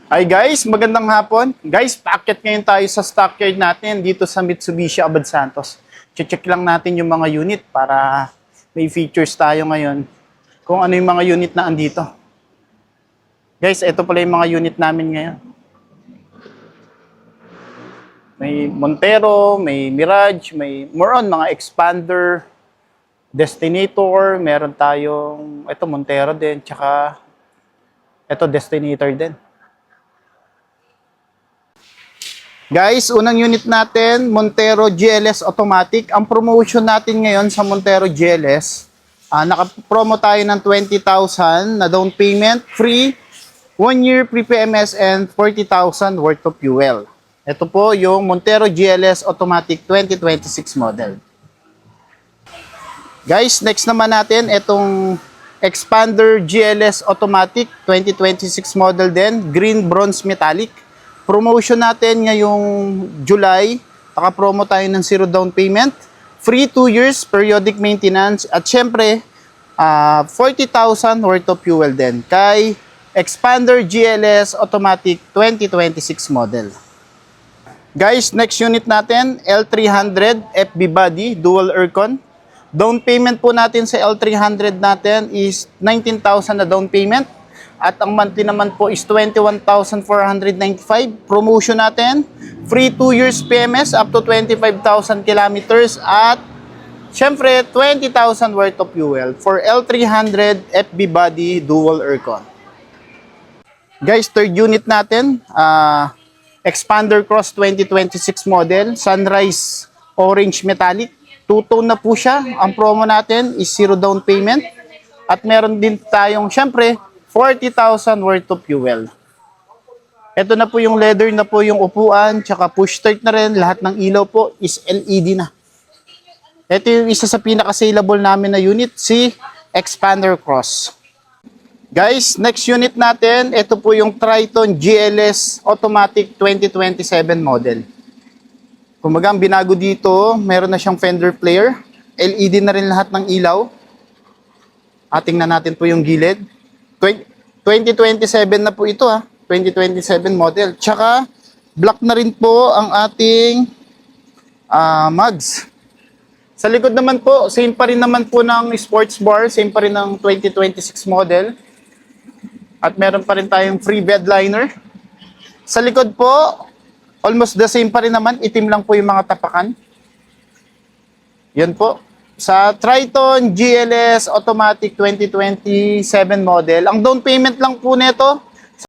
Hi guys, magandang hapon. Guys, paakyat ngayon tayo sa stockyard natin dito sa Mitsubishi Abad Santos. Check lang natin yung mga unit para may features tayo ngayon kung ano yung mga unit na andito. Guys, ito pala yung mga unit namin ngayon. May Montero, may Mirage, may more on mga Expander, Destinator, meron tayong ito Montero din, tsaka ito Destinator din. Guys, unang unit natin, Montero GLS Automatic. Ang promotion natin ngayon sa Montero GLS, naka-promo tayo ng 20,000 na down payment, free, 1 year free PMS and 40,000 worth of fuel. Ito po yung Montero GLS Automatic 2026 model. Guys, next naman natin, itong Expander GLS Automatic 2026 model din, green bronze metallic. Promotion natin ngayong July, naka-promo tayo ng 0 down payment, free 2 years periodic maintenance, at syempre 40,000 worth of fuel din kay Expander GLS Automatic 2026 model. Guys, next unit natin, L300 FB body dual aircon. Down payment po natin sa L300 natin is 19,000 na down payment. At ang monthly naman po is 21,495. Promotion natin, free 2 years PMS up to 25,000 kilometers at syempre 20,000 worth of fuel for L300 FB body dual aircon. Guys, third unit natin, Expander Cross 2026 model, Sunrise Orange Metallic. Two-tone na po siya. Ang promo natin is 0 down payment. At meron din tayong syempre 40,000 worth of fuel. Ito na po yung leather na po yung upuan, tsaka push start na rin. Lahat ng ilaw po is LED na. Ito yung isa sa pinaka-saleable namin na unit, si Expander Cross. Guys, next unit natin, ito po yung Triton GLS Automatic 2027 model. Kumbaga, ang binago dito, meron na siyang fender flare. LED na rin lahat ng ilaw. Tingnan natin po yung gilid. 2027 na po ito 2027 model. Tsaka black na rin po ang ating mugs. Sa likod naman po, same pa rin naman po ng sports bar, same pa rin ng 2026 model. At meron pa rin tayong free bed liner. Sa likod po, almost the same pa rin naman, itim lang po yung mga tapakan. Yan po. Sa Triton GLS Automatic 2027 model, ang down payment lang po nito